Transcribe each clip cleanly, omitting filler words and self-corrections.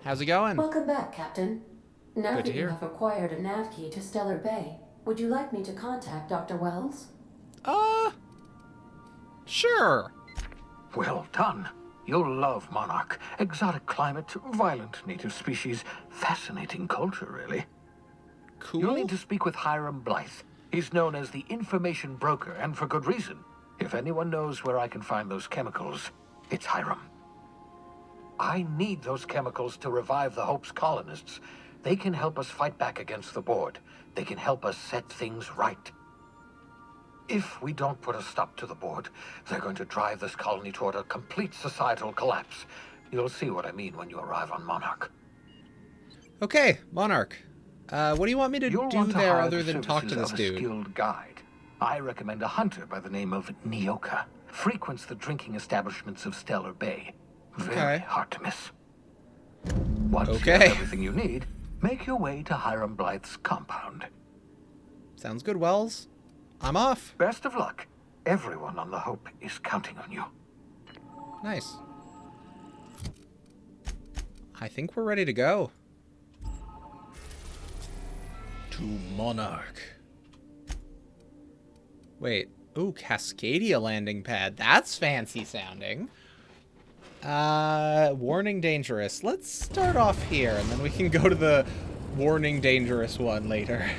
How's it going? Welcome back, Captain. Now Good to that you hear. have acquired a nav key to Stellar Bay, would you like me to contact Dr. Wells? Uh, sure. Well done. You'll love Monarch. Exotic climate, violent native species, fascinating culture, really. You'll Cool. need to speak with Hiram Blythe. He's known as the information broker, and for good reason. If anyone knows where I can find those chemicals, it's Hiram. I need those chemicals to revive the Hope's colonists. They can help us fight back against the board. They can help us set things right. If we don't put a stop to the board, they're going to drive this colony toward a complete societal collapse. You'll see what I mean when you arrive on Monarch. Okay, Monarch. What do you want me to You'll do want to there hire other the than talk to services this of a dude? skilled guide. I recommend a hunter by the name of Nyoka. Frequents the drinking establishments of Stellar Bay. Very Okay. hard to miss. Once you Okay. have everything you need, make your way to Hiram Blythe's compound. Sounds good, Wells. I'm off. Best of luck. Everyone on the Hope is counting on you. Nice. I think we're ready to go. To Monarch. Wait. Ooh, Cascadia landing pad. That's fancy sounding. Warning dangerous. Let's start off here, and then we can go to the warning dangerous one later.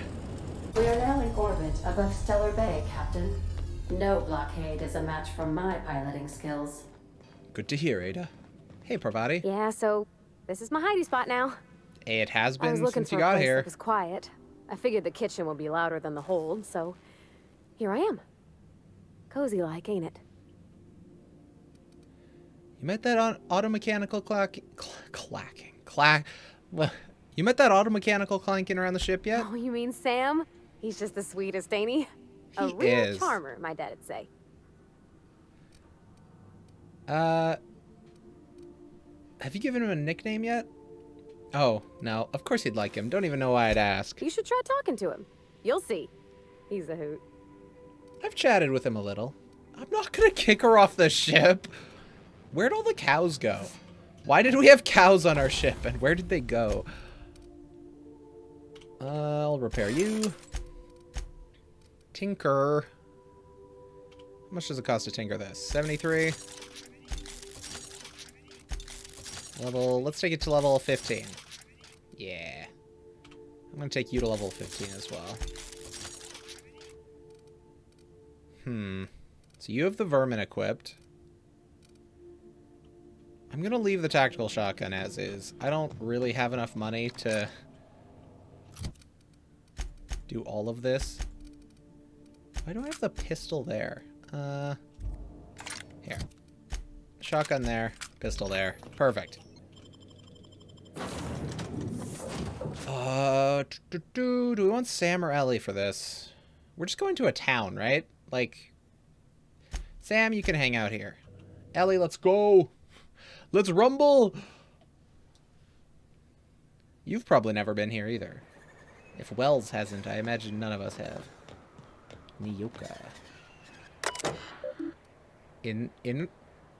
We are now in orbit above Stellar Bay, Captain. No blockade is a match for my piloting skills. Good to hear, Ada. Hey, Parvati. Yeah, so this is my hidey spot now. Hey, it has I was been looking since for you a got place here. that was quiet. I figured the kitchen would be louder than the hold, so here I am. Cozy like, ain't it? You met that automechanical You met that automechanical clanking around the ship yet? Oh, you mean Sam? He's just the sweetest, ain't he? A He real is. charmer, my dad'd say. Have you given him a nickname yet? Oh, no. Of course you'd like him. Don't even know why I'd ask. You should try talking to him. You'll see. He's a hoot. I've chatted with him a little. I'm not gonna kick her off the ship. Where'd all the cows go? Why did we have cows on our ship, and where did they go? I'll repair you. Tinker. How much does it cost to tinker this? 73. Let's take it to level 15. Yeah. I'm gonna take you to level 15 as well. So you have the vermin equipped. I'm gonna leave the tactical shotgun as is. I don't really have enough money to do all of this. Why do I have the pistol there? Here. Shotgun there, pistol there. Perfect. Do we want Sam or Ellie for this? We're just going to a town, right? Like, Sam, you can hang out here. Ellie, let's go. Let's rumble. You've probably never been here either. If Wells hasn't, I imagine none of us have. Nyoka.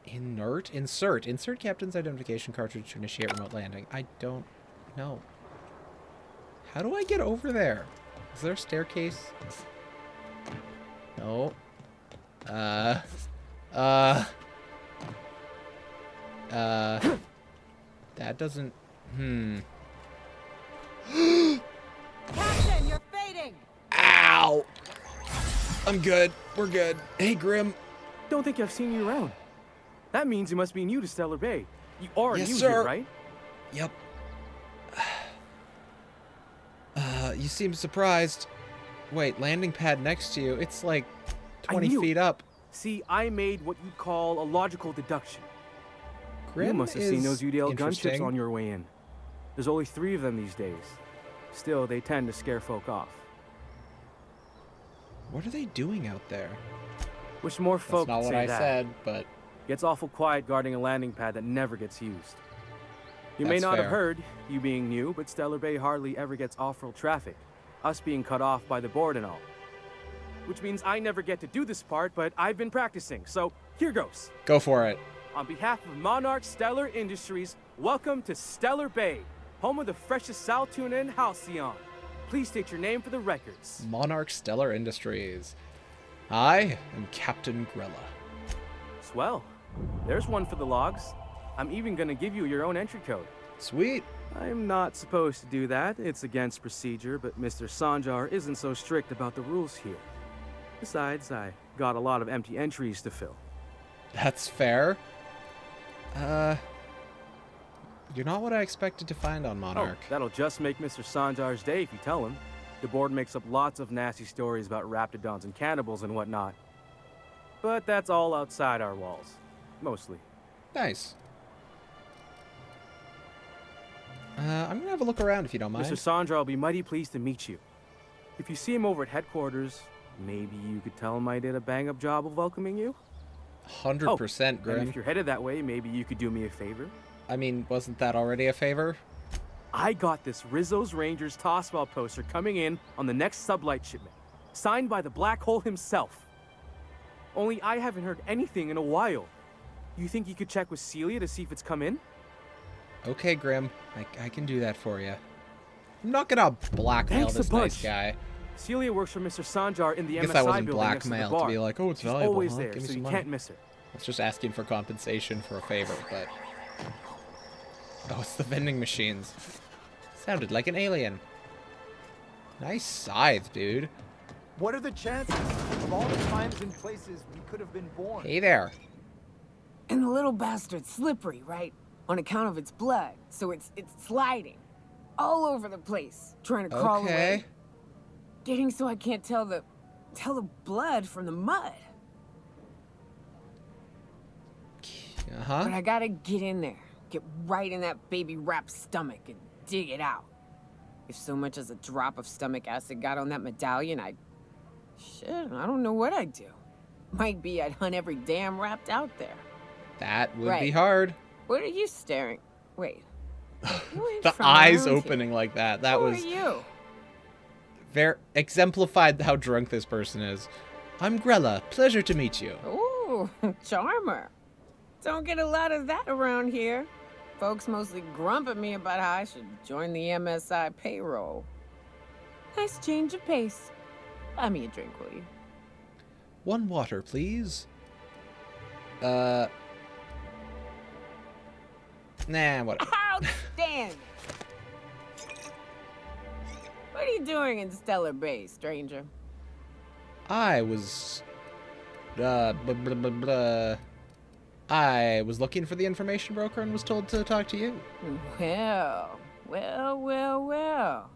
Insert captain's identification cartridge to initiate remote landing. I don't know. How do I get over there? Is there a staircase? No. That doesn't... Captain, you're fading! Ow! I'm good. We're good. Hey, Grim. Don't think I've seen you around. That means you must be new to Stellar Bay. You are Yes, new sir. here, right? Yep. You seem surprised. Wait, landing pad next to you. It's like 20 knew feet it. up. See, I made what you'd call a logical deduction. Grim You must have seen is those UDL gunships interesting. on your way in. There's only 3 of them these days. Still, they tend to scare folk off. What are they doing out there? Wish more That's folk not would what say I that. said, but Gets awful quiet guarding a landing pad that never gets used. You may That's not fair. have heard, you being new, but Stellar Bay hardly ever gets off-world traffic. Us being cut off by the board and all. Which means I never get to do this part, but I've been practicing, so here goes. go for it. On behalf of Monarch Stellar Industries, Welcome to Stellar Bay, home of the freshest sal tuna in Halcyon. Please state your name for the records. Monarch Stellar Industries. I am Captain Grella. Swell. There's one for the logs. I'm even gonna give you your own entry code. Sweet. I'm not supposed to do that. It's against procedure, but Mr. Sanjar isn't so strict about the rules here. Besides, I got a lot of empty entries to fill. That's fair. You're not what I expected to find on Monarch. Oh, that'll just make Mr. Sanjar's day if you tell him. The board makes up lots of nasty stories about raptidons and cannibals and whatnot. But that's all outside our walls. Mostly. Nice. I'm gonna have a look around if you don't mind. Mr. Sanjar will be mighty pleased to meet you. If you see him over at headquarters, maybe you could tell him I did a bang-up job of welcoming you? 100%, Grim. And if you're headed that way, maybe you could do me a favor. I mean, wasn't that already a favor? I got this Rizzo's Rangers Tossball poster coming in on the next sublight shipment, signed by the Black Hole himself. Only I haven't heard anything in a while. You think you could check with Celia to see if it's come in? Okay, Grim. I can do that for you. I'm not gonna blackmail Thanks a this nice bunch. guy. Celia works for Mr. Sanjar in the I guess MSI that wasn't building next to the blackmail bar. to be like, oh, it's She's valuable, always huh? there, Give me so some you money. can't miss her. It's just asking for compensation for a favor, but... Oh, it's the vending machines. Sounded like an alien. Nice scythe, dude. What are the chances of all the times and places we could have been born? Hey there. And the little bastard's slippery, right? On account of its blood. So it's sliding. All over the place. Trying to crawl Okay. away. Getting so I can't tell the blood from the mud. Uh-huh. But I gotta get in there. Get right in that baby rap's stomach and dig it out. If so much as a drop of stomach acid got on that medallion, shit, I don't know what I'd do. Might be I'd hunt every damn rapt out there. That would be Right. hard. What are you staring? Wait. You ain't The from eyes around opening like that. That Who was are you? very exemplified how drunk this person is. I'm Grella. Pleasure to meet you. Ooh, charmer. Don't get a lot of that around here. Folks mostly grump at me about how I should join the MSI payroll. Nice change of pace. Buy me a drink, will you? One water, please. Nah, whatever. Outstanding! What are you doing in Stellar Bay, stranger? I was... blah, blah, blah, blah. I was looking for the information broker and was told to talk to you. Well.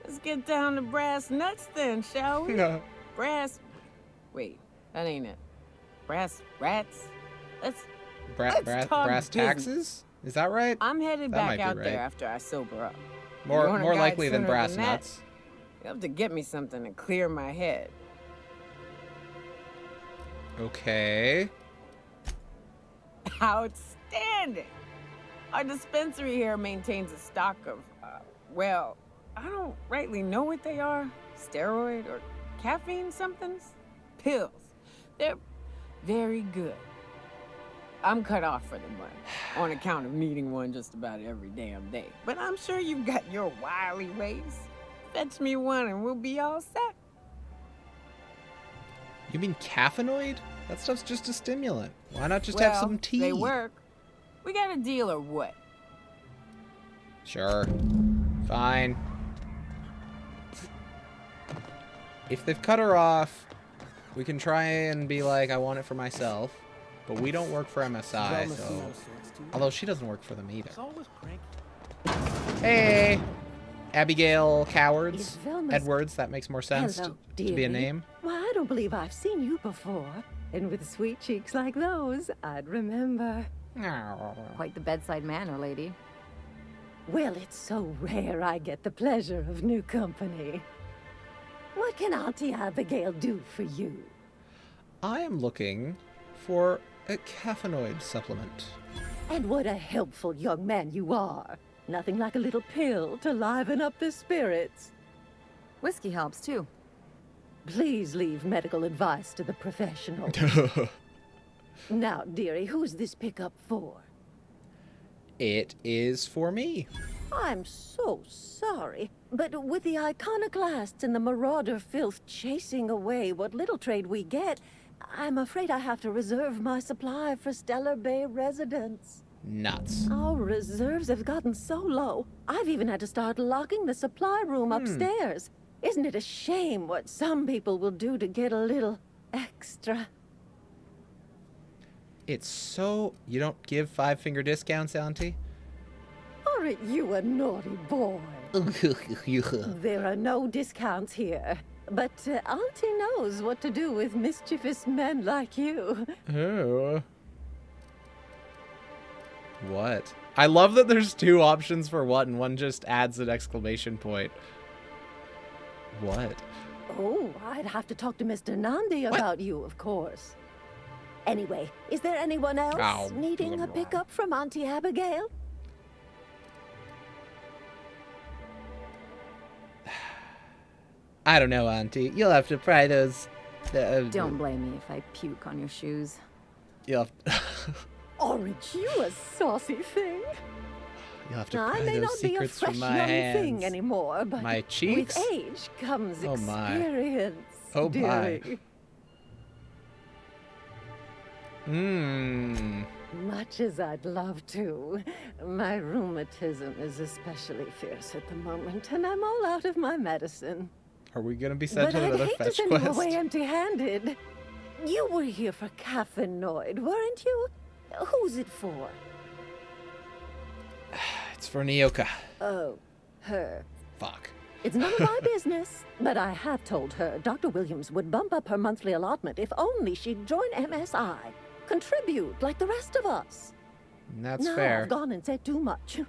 Let's get down to brass nuts then, shall we? Brass... Wait, that ain't it. Brass rats? Let's talk Brass business. taxes? Is that right? I'm headed That back might be out right. there after I sober up. More You want a guide likely than sooner brass than that? nuts. You have to get me something to clear my head. Okay. Outstanding! Our dispensary here maintains a stock of, well, I don't rightly know what they are. Steroid or caffeine somethings? Pills. They're very good. I'm cut off for the money, on account of needing one just about every damn day. But I'm sure you've got your wily ways. Fetch me one and we'll be all set. You mean caffeinoid? That stuff's just a stimulant. Why not just have some tea? They work. We got a deal or what? Sure. Fine. If they've cut her off, we can try and be like, I want it for myself. But we don't work for MSI, so... Although she doesn't work for them either. Hey! Abigail Cowards. Is Velma's- Edwards, that makes more sense Hello, to be a dearie. name. Why, I don't believe I've seen you before. And with sweet cheeks like those, I'd remember. Quite the bedside manner, lady. Well, it's so rare I get the pleasure of new company. What can Auntie Abigail do for you? I am looking for a caffeinoid supplement. And what a helpful young man you are. Nothing like a little pill to liven up the spirits. Whiskey helps, too. Please leave medical advice to the professional. Now, dearie, who's this pickup for? It is for me. I'm so sorry, but with the iconoclasts and the marauder filth chasing away what little trade we get, I'm afraid I have to reserve my supply for Stellar Bay residents. Nuts. Our reserves have gotten so low, I've even had to start locking the supply room upstairs. Isn't it a shame what some people will do to get a little extra? It's so... You don't give 5-finger discounts, Auntie? Aren't you a naughty boy? There are no discounts here, but Auntie knows what to do with mischievous men like you. Oh. What? I love that there's 2 options for what, and one just adds an exclamation point. What? Oh, I'd have to talk to Mr. Nandi about you, of course. Anyway, is there anyone else needing a pickup from Auntie Abigail? I don't know, Auntie. You'll have to pry those... Don't blame me if I puke on your shoes. You'll Aren't you a saucy thing? have to I pry may those not be a secrets fresh from my young hands. thing anymore, but My cheeks? with age comes Oh, my. experience. Oh, my. dearie. Much as I'd love to, my rheumatism is especially fierce at the moment, and I'm all out of my medicine. Are we gonna be sent But on I'd another hate to fetch send you quest? away empty-handed. You were here for caffeinoid, weren't you? Who's it for? It's for Nyoka. Oh, her. Fuck. It's none of my business, but I have told her Dr. Williams would bump up her monthly allotment if only she'd join MSI. Contribute like the rest of us. That's now, fair. I've gone and said too much.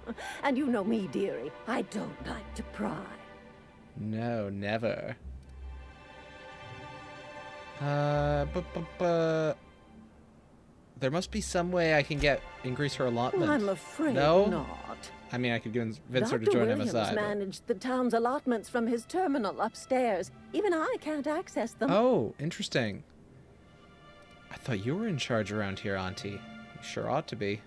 And you know me, dearie. I don't like to pry. No, never. There must be some way I can increase her allotment. I'm afraid No? not. I mean, I could convince her to Dr. join Williams MSI. but- managed the town's allotments from his terminal upstairs. Even I can't access them. Oh, interesting. I thought you were in charge around here, Auntie. You sure ought to be.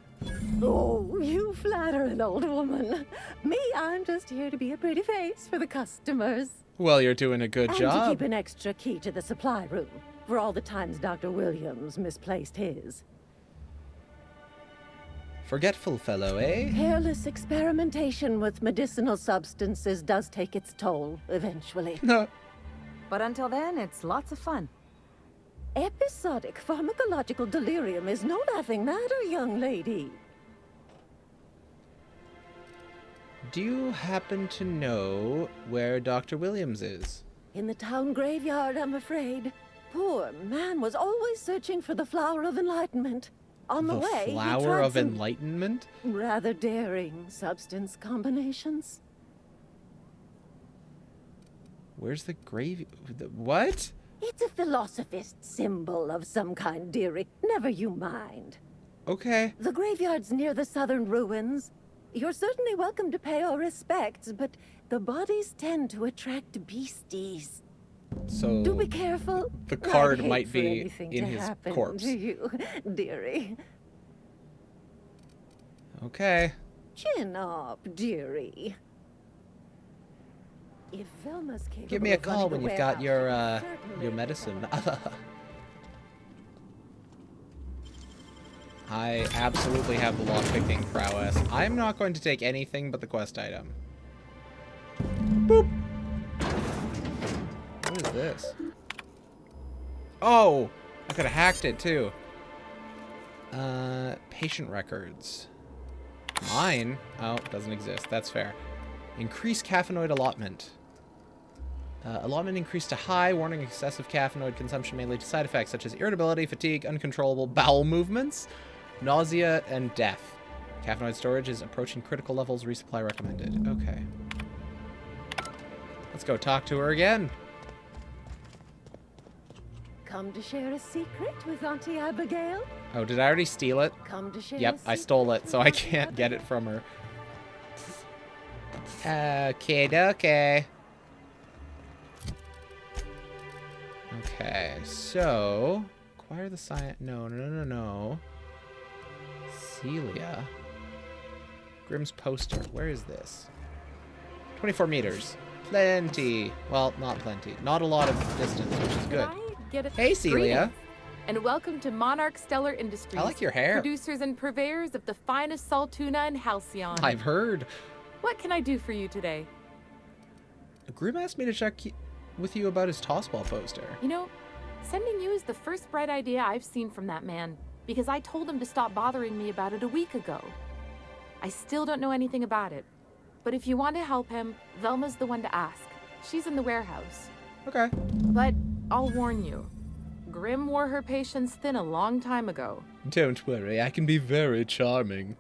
Oh, you flatter an old woman. Me, I'm just here to be a pretty face for the customers. Well, you're doing a good and job. to keep an extra key to the supply room for all the times Dr. Williams misplaced his. Forgetful fellow, eh? Careless experimentation with medicinal substances does take its toll, eventually. But until then, it's lots of fun. Episodic pharmacological delirium is no laughing matter, young lady. Do you happen to know where Dr. Williams is? In the town graveyard, I'm afraid. Poor man was always searching for the flower of enlightenment. On the way, he Flower tried of some Enlightenment? rather daring substance combinations. Where's the grave? What? It's a philosophist symbol of some kind, dearie. Never you mind. Okay. The graveyard's near the southern ruins. You're certainly welcome to pay our respects, but the bodies tend to attract beasties. So Do be careful. the card I'd hate might for be anything in to his happen corpse. To you, dearie. Okay. Chin up, dearie. If Velma's capable Give me a of running call the when you've got your warehouse, certainly your medicine. I absolutely have the lockpicking prowess. I'm not going to take anything but the quest item. Boop. What is this? Oh, I could have hacked it too. Patient records. Mine? Oh, doesn't exist. That's fair. Increase caffeinoid allotment. Allotment increased to high, warning excessive caffeinoid consumption may lead to side effects such as irritability, fatigue, uncontrollable bowel movements, nausea, and death. Caffeinoid storage is approaching critical levels. Resupply recommended. Okay. Let's go talk to her again. Come to share a secret with Auntie Abigail? Oh, did I already steal it? Come to share Yep, a I secret stole it, with so I Auntie can't get it Abigail? from her. Okay. Okay, so acquire the science. No. Celia. Grimm's poster. Where is this? 24 meters. Plenty. Well, not plenty. Not a lot of distance, which is good. Hey, Celia. Greetings, and welcome to Monarch Stellar Industries. I like your hair. Producers and purveyors of the finest salt tuna in Halcyon. I've heard. What can I do for you today? Grimm asked me to check with you about his tossball poster. You know, sending you is the first bright idea I've seen from that man, because I told him to stop bothering me about it a week ago. I still don't know anything about it, but if you want to help him, Velma's the one to ask. She's in the warehouse. Okay. But I'll warn you, Grimm wore her patience thin a long time ago. Don't worry, I can be very charming.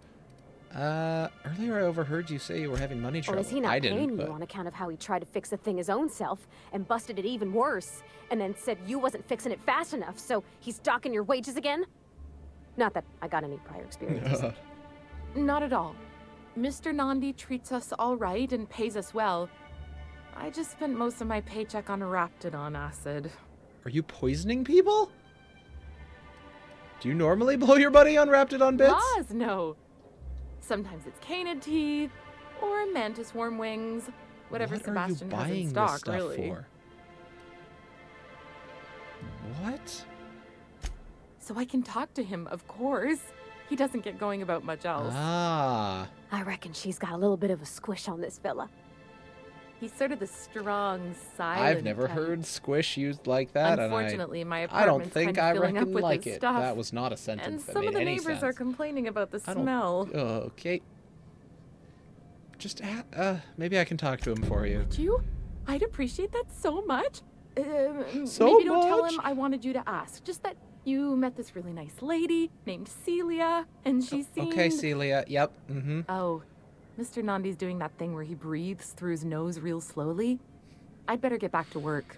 Earlier I overheard you say you were having money Or trouble. is he not I paying didn't, you but... on account of how he tried to fix the thing his own self and busted it even worse, and then said you wasn't fixing it fast enough, so he's docking your wages again? Not that I got any prior experience. Not at all. Mr. Nandi treats us all right and pays us well. I just spent most of my paycheck on Raptidon acid. Are you poisoning people? Do you normally blow your buddy on Raptidon bits? Laws, no. Sometimes it's canid teeth or mantis worm wings. Whatever What Sebastian are you has buying in stock, this stuff really. for? What? So I can talk to him, of course. He doesn't get going about much else. Ah. I reckon she's got a little bit of a squish on this fella. He's sort of the strong, silent I've never type. heard squish used like that, Unfortunately, my I don't apartment's think kind of I filling up reckon with like his it. stuff. That was not a sentence And that some made of the any neighbors sense. are complaining about the I don't- smell. Okay. Just, maybe I can talk to him for you. Would you? I'd appreciate that so much. So maybe don't tell much? him I wanted you to ask. Just that you met this really nice lady named Celia, and she seemed... Okay, Celia. Yep. Mm-hmm. Oh, Mr. Nandi's doing that thing where he breathes through his nose real slowly. I'd better get back to work.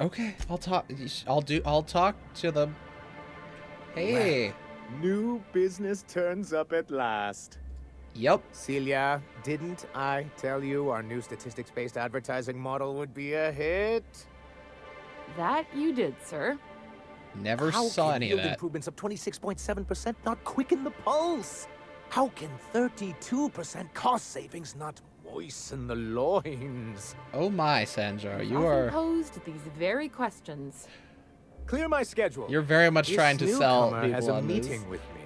Okay, I'll talk to them. Hey. New business turns up at last. Yep. Celia, didn't I tell you our new statistics-based advertising model would be a hit? That you did, sir. Never How saw can any of yield that. improvements of 26.7% not quicken the pulse? How can 32% cost savings not moisten the loins? Oh my, Sanjar, you Often are... posed these very questions. Clear my schedule. You're very much This trying to sell newcomer people has a on meeting this. with me.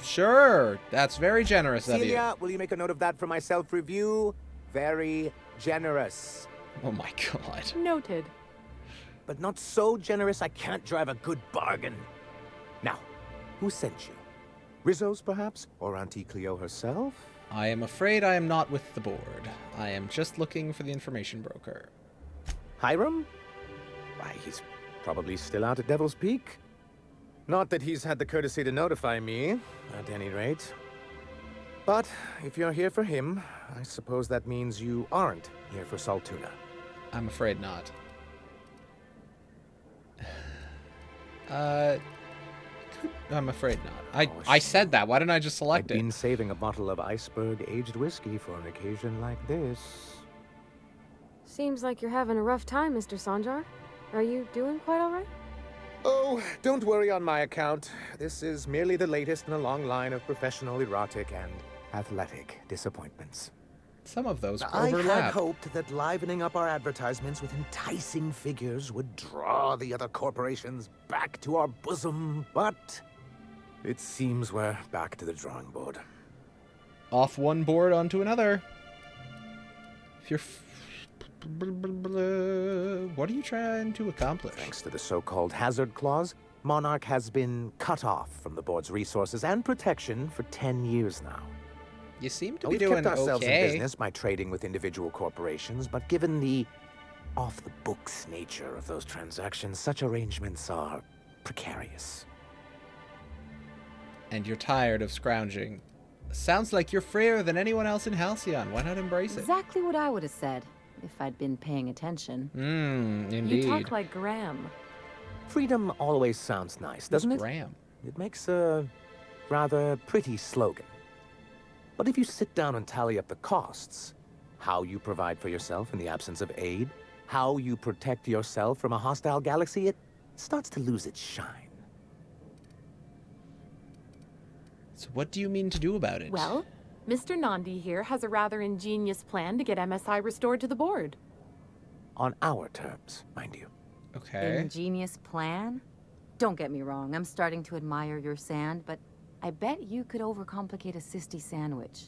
Sure. That's very generous of you. Celia, will you make a note of that for my self-review? Very generous. Oh my god. Noted. But not so generous I can't drive a good bargain. Now, who sent you? Rizzo's, perhaps? Or Auntie Cleo herself? I am afraid I am not with the board. I am just looking for the information broker. Hiram? Why, he's probably still out at Devil's Peak. Not that he's had the courtesy to notify me, at any rate. But if you're here for him, I suppose that means you aren't here for Saltuna. I'm afraid not. I'm afraid not. I said that. Why didn't I just select I've it? been saving a bottle of iceberg aged whiskey for an occasion like this. Seems like you're having a rough time, Mr. Sanjar. Are you doing quite all right? Oh, don't worry on my account. This is merely the latest in a long line of professional erotic and athletic disappointments. Some of those I had overlap. hoped that livening up our advertisements with enticing figures would draw the other corporations back to our bosom, but it seems we're back to the drawing board. Off one board onto another. If you're... What are you trying to accomplish? Thanks to the so-called hazard clause, Monarch has been cut off from the board's resources and protection for 10 years now. You seem to Now, be we've doing kept ourselves okay. in business by trading with individual corporations, but given the off-the-books nature of those transactions, such arrangements are precarious. And you're tired of scrounging. Sounds like you're freer than anyone else in Halcyon. Why not embrace it? Exactly what I would have said if I'd been paying attention. Indeed. You talk like Graham. Freedom always sounds nice, doesn't it? Graham. It makes a rather pretty slogan. But if you sit down and tally up the costs, how you provide for yourself in the absence of aid, how you protect yourself from a hostile galaxy, it starts to lose its shine. So what do you mean to do about it? Well, Mr. Nandi here has a rather ingenious plan to get MSI restored to the board. On our terms, mind you. Okay. Ingenious plan? Don't get me wrong, I'm starting to admire your sand, but I bet you could overcomplicate a sisty sandwich.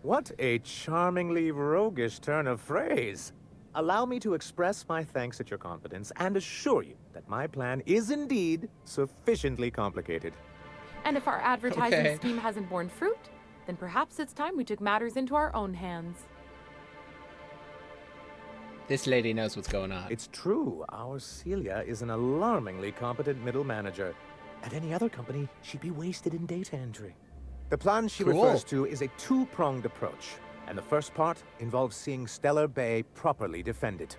What a charmingly roguish turn of phrase. Allow me to express my thanks at your confidence and assure you that my plan is indeed sufficiently complicated. And if our advertising Okay. scheme hasn't borne fruit, then perhaps it's time we took matters into our own hands. This lady knows what's going on. It's true, our Celia is an alarmingly competent middle manager. At any other company, she'd be wasted in data entry. The plan she Cool. refers to is a two-pronged approach, and the first part involves seeing Stellar Bay properly defended.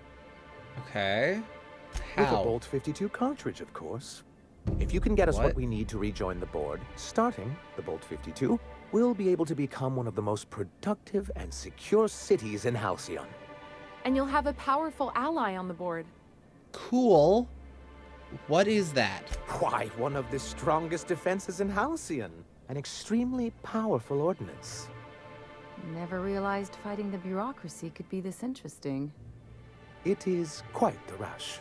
Okay. With a How? Bolt 52 cartridge, of course. If you can get us what What? we need to rejoin the board, starting the Bolt 52, we'll be able to become one of the most productive and secure cities in Halcyon. And you'll have a powerful ally on the board. Cool. What is that? Why, one of the strongest defenses in Halcyon. An extremely powerful ordnance. Never realized fighting the bureaucracy could be this interesting. It is quite the rush.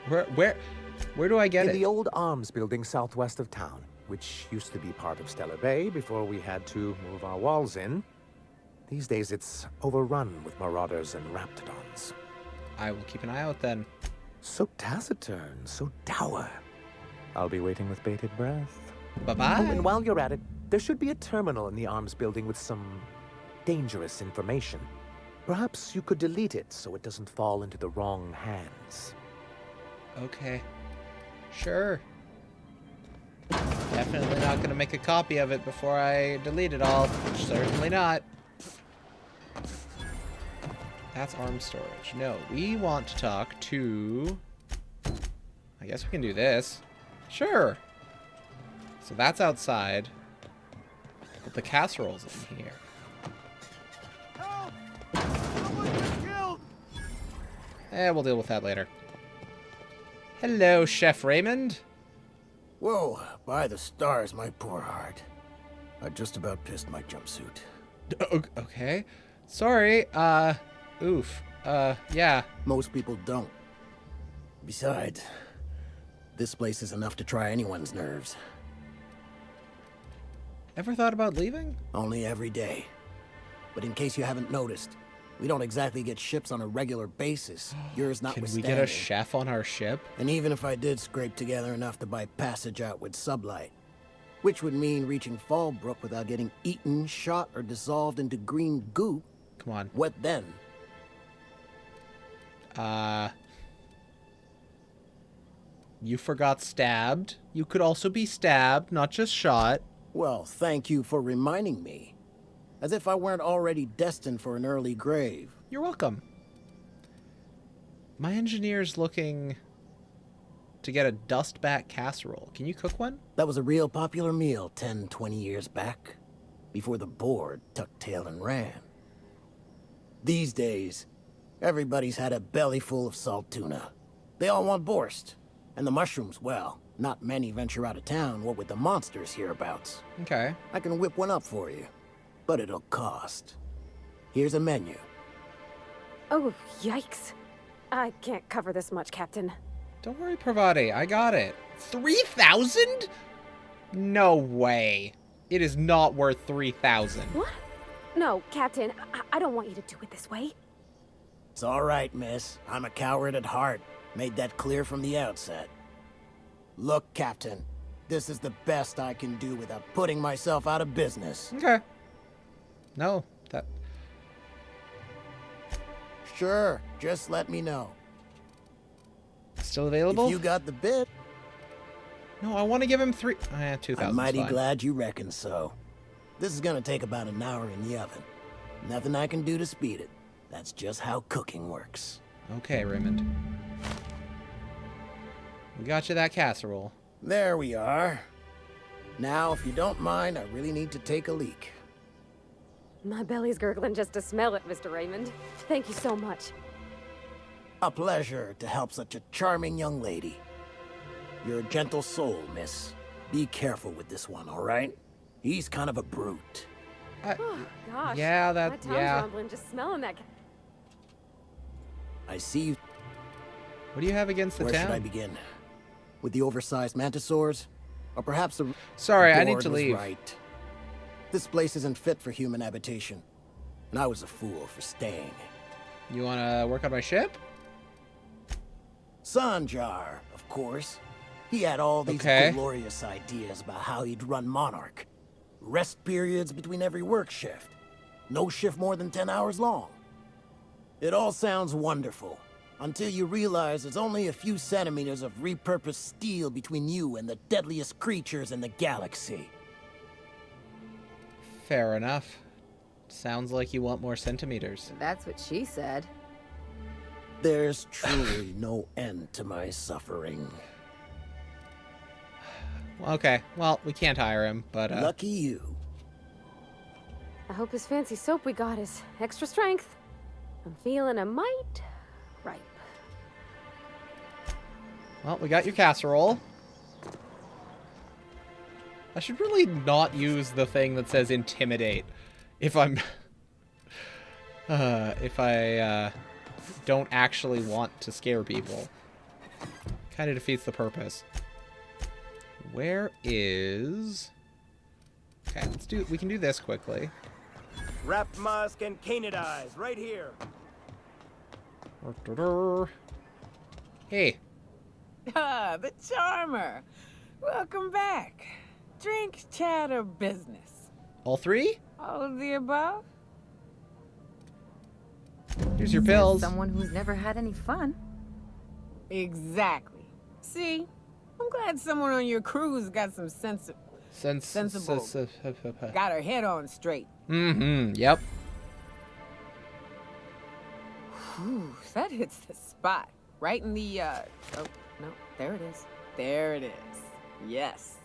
Where do I get In it? the old arms building southwest of town, which used to be part of Stellar Bay before we had to move our walls in. These days it's overrun with marauders and raptidons. I will keep an eye out then. So taciturn, so dour. I'll be waiting with bated breath. Bye-bye. Oh, and while you're at it, there should be a terminal in the arms building with some dangerous information. Perhaps you could delete it so it doesn't fall into the wrong hands. Okay. Sure. Definitely not going to make a copy of it before I delete it all. Certainly not. That's arms storage. No, we want to talk to... I guess we can do this. Sure. So that's outside. But the casserole's in here. Help! Someone's been killed! We'll deal with that later. Hello, Chef Raymond. Whoa, by the stars, my poor heart. I just about pissed my jumpsuit. Okay. Sorry, oof. Yeah. Most people don't. Besides, this place is enough to try anyone's nerves. Ever thought about leaving? Only every day. But in case you haven't noticed, we don't exactly get ships on a regular basis. Yours Can we notwithstanding. get a chef on our ship? And even if I did scrape together enough to buy passage out with sublight, which would mean reaching Fallbrook without getting eaten, shot, or dissolved into green goop, Come on. what then? You forgot stabbed. You could also be stabbed, not just shot. Well, thank you for reminding me. As if I weren't already destined for an early grave. You're welcome. My engineer's looking to get a dustback casserole. Can you cook one? That was a real popular meal 10, 20 years back, before the board tucked tail and ran. These days, everybody's had a belly full of salt tuna. They all want borscht. And the mushrooms, well, not many venture out of town, what with the monsters hereabouts. Okay. I can whip one up for you, but it'll cost. Here's a menu. Oh, yikes. I can't cover this much, Captain. Don't worry, Pravati. I got it. 3,000? No way. It is not worth 3,000. What? No, Captain, I don't want you to do it this way. It's all right, miss. I'm a coward at heart. Made that clear from the outset. Look, Captain, this is the best I can do without putting myself out of business. Okay. No, that... Sure, just let me know. Still available? If you got the bit, No, I want to give him 2,000. I'm mighty glad you reckon so. This is gonna take about an hour in the oven. Nothing I can do to speed it. That's just how cooking works. Okay, Raymond. We got you that casserole. There we are. Now, if you don't mind, I really need to take a leak. My belly's gurgling just to smell it, Mr. Raymond. Thank you so much. A pleasure to help such a charming young lady. You're a gentle soul, miss. Be careful with this one, all right? He's kind of a brute. Oh, gosh. Yeah, My tongue's rumbling just smelling that. I see you. What do you have against the Where town? should I begin? With the oversized mantisaurs? Or perhaps the... Sorry, I need board to was leave. Right. This place isn't fit for human habitation. And I was a fool for staying. You want to work on my ship? Sanjar, of course. He had all these glorious ideas about how he'd run Monarch. Rest periods between every work shift. No shift more than 10 hours long. It all sounds wonderful, until you realize there's only a few centimeters of repurposed steel between you and the deadliest creatures in the galaxy. Fair enough. Sounds like you want more centimeters. That's what she said. There's truly no end to my suffering. Okay, well, we can't hire him, but Lucky you. I hope his fancy soap we got is extra strength. I'm feeling a mite ripe. Well, we got your casserole. I should really not use the thing that says intimidate if I'm... if I don't actually want to scare people. Kind of defeats the purpose. Where is... Okay, let's do... We can do this quickly. Wrapped musk and canid eyes, right here. Hey. Ah, the charmer. Welcome back. Drink, chat, or business? All three? All of the above? Here's your pills. Someone who's never had any fun. Exactly. See? I'm glad someone on your crew's got some sensible. Got her head on straight. Mm-hmm, yep. Whew, that hits the spot. Right in the, oh, no, there it is. There it is. Yes.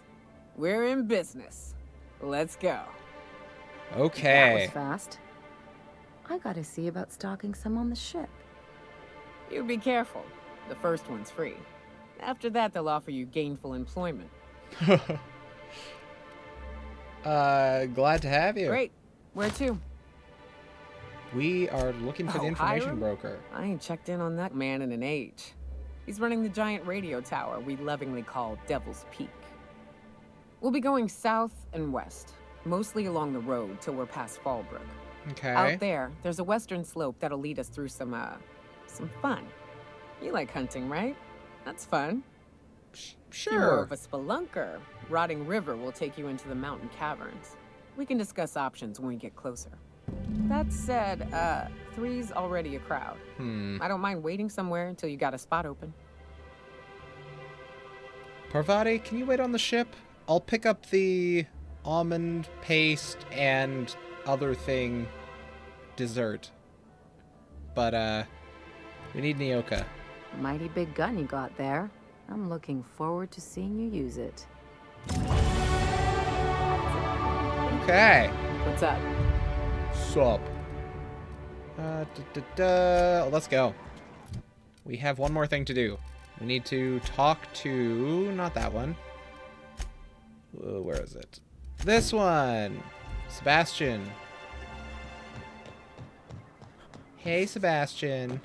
We're in business. Let's go. Okay. That was fast. I gotta see about stocking some on the ship. You be careful. The first one's free. After that, they'll offer you gainful employment. Glad to have you. Great. Where to? We are looking for the information Hiram? broker. I ain't checked in on that man in an age. He's running the giant radio tower we lovingly call Devil's Peak. We'll be going south and west, mostly along the road till we're past Fallbrook. Okay. Out there's a western slope that'll lead us through some fun. You like hunting, right? That's fun. Sure. If you're more of a spelunker, Rotting River will take you into the mountain caverns. We can discuss options when we get closer. That said, 3's already a crowd. I don't mind waiting somewhere until you got a spot open. Parvati, can you wait on the ship? I'll pick up the almond paste and other thing dessert. But, we need Nyoka. Mighty big gun you got there. I'm looking forward to seeing you use it. Okay. What's up? Sup. Let's go. We have one more thing to do. We need to talk to... Not that one. Where is it? This one! Sebastian. Hey, Sebastian.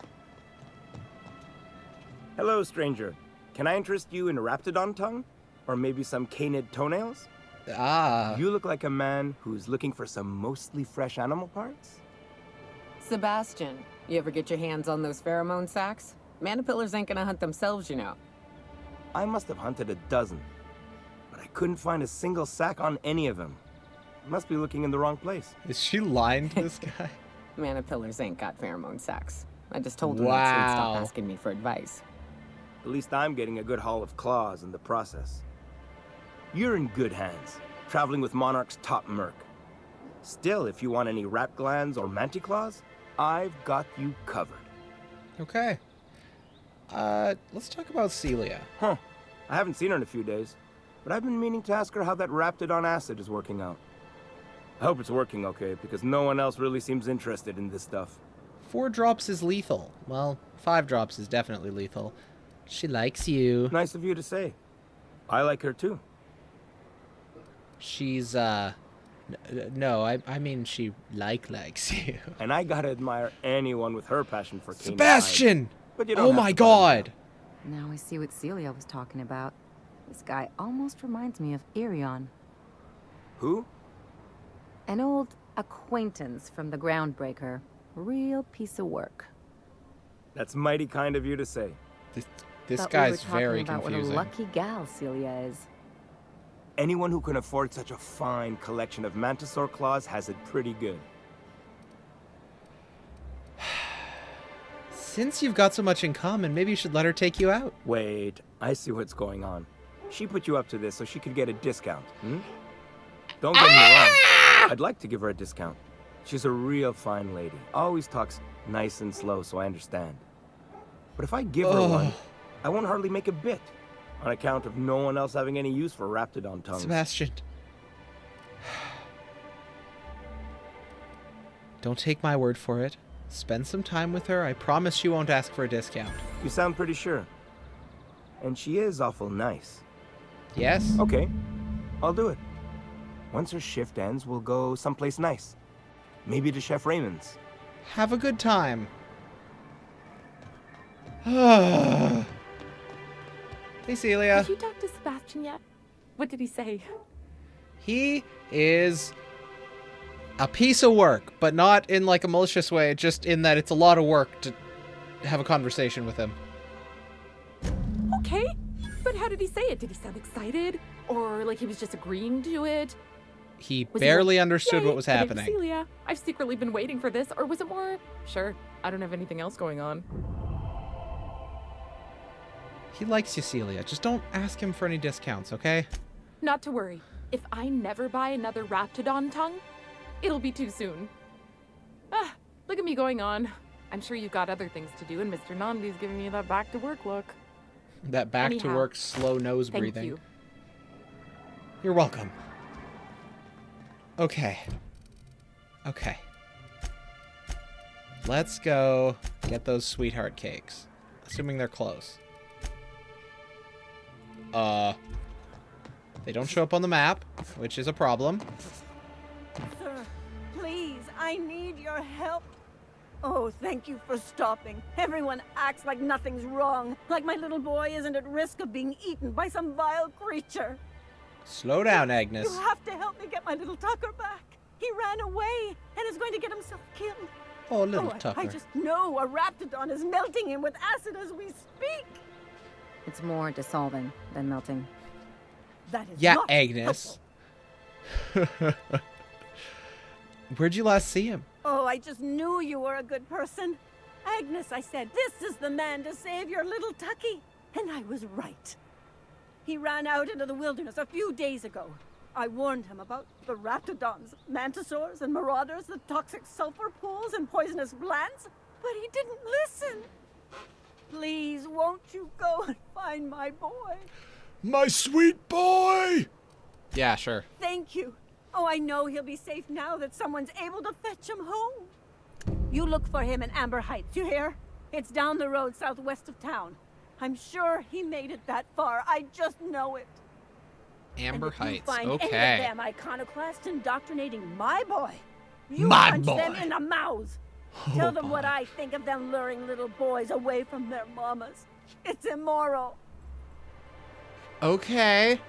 Hello, stranger. Can I interest you in Raptidon tongue? Or maybe some canid toenails? Ah. You look like a man who's looking for some mostly fresh animal parts? Sebastian, you ever get your hands on those pheromone sacs? Manipillars ain't gonna hunt themselves, you know. I must have hunted a dozen, but I couldn't find a single sack on any of them. Must be looking in the wrong place. Is she lying to this guy? Manipillars ain't got pheromone sacs. I just told him that so he'd stop Wow. asking me for advice. At least I'm getting a good haul of claws in the process. You're in good hands, traveling with Monarch's top merc. Still, if you want any rat glands or manticlaws, I've got you covered. Okay. Let's talk about Celia. Huh. I haven't seen her in a few days, but I've been meaning to ask her how that Raptidon acid is working out. I hope it's working okay, because no one else really seems interested in this stuff. 4 drops is lethal. Well, 5 drops is definitely lethal. She likes you. Nice of you to say. I like her too. She's, no, I mean she likes you. And I gotta admire anyone with her passion for canine Sebastian! But you don't Oh have my to put her god! Now I see what Celia was talking about. This guy almost reminds me of Irion. Who? An old acquaintance from the Groundbreaker. Real piece of work. That's mighty kind of you to say. This Thought guy's we were very talking about confusing. What a lucky gal Celia is. Anyone who can afford such a fine collection of mantisaur claws has it pretty good. Since you've got so much in common, maybe you should let her take you out. Wait, I see what's going on. She put you up to this so she could get a discount, hmm? Don't get me wrong. I'd like to give her a discount. She's a real fine lady. Always talks nice and slow, so I understand. But if I give her one, I won't hardly make a bit. On account of no one else having any use for raptidon tongues. Sebastian. Don't take my word for it. Spend some time with her. I promise she won't ask for a discount. You sound pretty sure. And she is awful nice. Yes? Okay, I'll do it. Once her shift ends, we'll go someplace nice. Maybe to Chef Raymond's. Have a good time. Hey, Celia. Have you talked to Sebastian yet? What did he say? He is a piece of work, but not in like a malicious way, just in that it's a lot of work to have a conversation with him. Okay, but how did he say it? Did he sound excited? Or like he was just agreeing to it? He Was barely he like, understood "Yay, what was I did happening. Celia, I've secretly been waiting for this. Or was it more, sure, I don't have anything else going on? He likes you, Celia. Just don't ask him for any discounts, okay? Not to worry. If I never buy another Raptidon tongue, it'll be too soon. Ah, look at me going on. I'm sure you've got other things to do, and Mr. Nandi's giving me that back-to-work look. That back-to-work slow nose Thank breathing. you. You're welcome. Okay. Okay. Let's go get those sweetheart cakes. Assuming they're close. They don't show up on the map, which is a problem. Sir, please, I need your help. Oh, thank you for stopping. Everyone acts like nothing's wrong, like my little boy isn't at risk of being eaten by some vile creature. Slow down, Agnes. You have to help me get my little Tucker back. He ran away and is going to get himself killed. Oh, little I Tucker. just know a Raptidon is melting him with acid as we speak. It's more dissolving than melting. That is Yeah, not Agnes. Where'd you last see him? Oh, I just knew you were a good person. Agnes, I said, this is the man to save your little Tucky. And I was right. He ran out into the wilderness a few days ago. I warned him about the raptidons, mantisaurs, and marauders, the toxic sulfur pools, and poisonous plants, but he didn't listen. Please, won't you go and find my boy? My sweet boy! Yeah, sure. Thank you. Oh, I know he'll be safe now that someone's able to fetch him home. You look for him in Amber Heights, you hear? It's down the road southwest of town. I'm sure he made it that far. I just know it. Amber and if Heights. You find Okay. any of them iconoclasts indoctrinating my boy. You My punch boy. them in the mouths. Oh, Tell them boy. what I think of them luring little boys away from their mamas. It's immoral. Okay.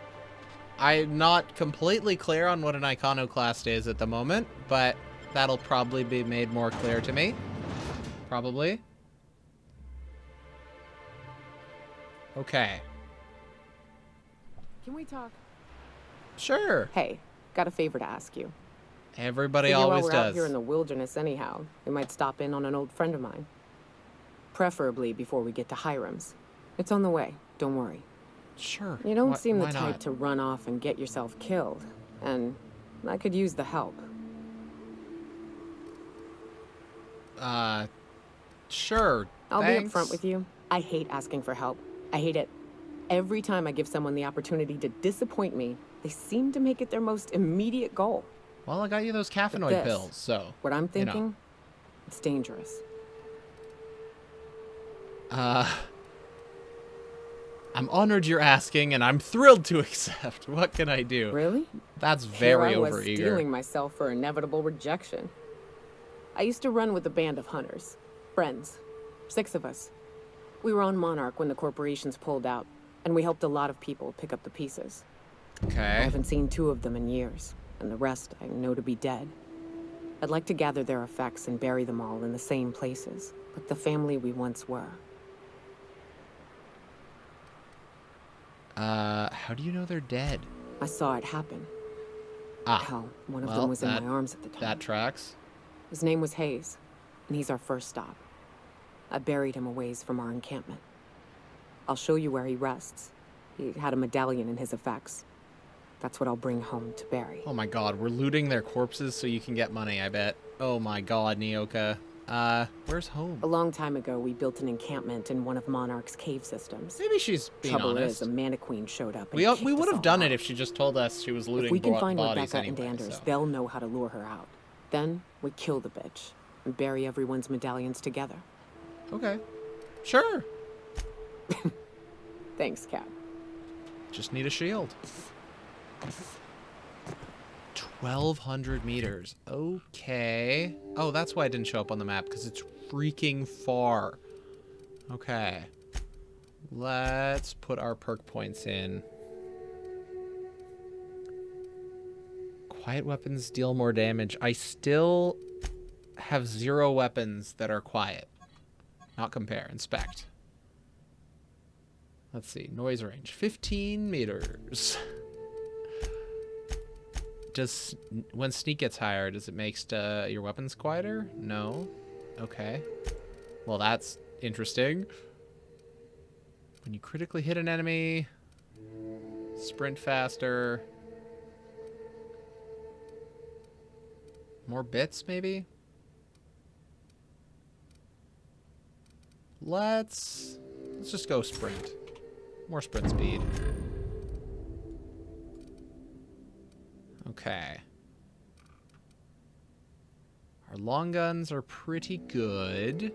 I'm not completely clear on what an iconoclast is at the moment, but that'll probably be made more clear to me. Probably. Okay. Can we talk? Sure. Hey, got a favor to ask you. Everybody Figure always while we're out does. here in the wilderness anyhow, we might stop in on an old friend of mine. Preferably before we get to Hiram's. It's on the way, don't worry. Sure. You don't Why- seem the why type not? to run off and get yourself killed, and I could use the help. Sure. I'll Thanks. be upfront with you. I hate asking for help. I hate it. Every time I give someone the opportunity to disappoint me, they seem to make it their most immediate goal. Well, I got you those But caffeinoid this, pills, so. what I'm you know. thinking, it's dangerous. I'm honored you're asking, and I'm thrilled to accept. What can I do? Really? That's very Here I was overeager. steeling myself for inevitable rejection. I used to run with a band of hunters. Friends. 6 of us. We were on Monarch when the corporations pulled out, and we helped a lot of people pick up the pieces. Okay. I haven't seen 2 of them in years, and the rest I know to be dead. I'd like to gather their effects and bury them all in the same places, like the family we once were. How do you know they're dead? I saw it happen. Ah. Hell, one of them was in my arms at the time. That tracks. His name was Hayes, and he's our first stop. I buried him a ways from our encampment. I'll show you where he rests. He had a medallion in his effects. That's what I'll bring home to bury. Oh my god, we're looting their corpses so you can get money, I bet. Oh my god, Nyoka. Where's home? A long time ago, we built an encampment in one of Monarch's cave systems. Maybe she's being Trouble honest. is, a Mannequin showed up. We would have done it if she just told us she was looting if we can find bodies Rebecca anyway, and Anders, so. they'll know how to lure her out. Then we kill the bitch and bury everyone's medallions together. Okay. Sure. Thanks, Cap. Just need a shield. 1,200 meters. Okay. Oh, that's why it didn't show up on the map, because it's freaking far. Okay. Let's put our perk points in. Quiet weapons deal more damage. I still have 0 weapons that are quiet. Not compare, inspect. Let's see, noise range, 15 meters. When sneak gets higher, does it make your weapons quieter? No. Okay. Well, that's interesting. When you critically hit an enemy, sprint faster. More bits, maybe? Let's just go sprint. More sprint speed. Okay. Our long guns are pretty good.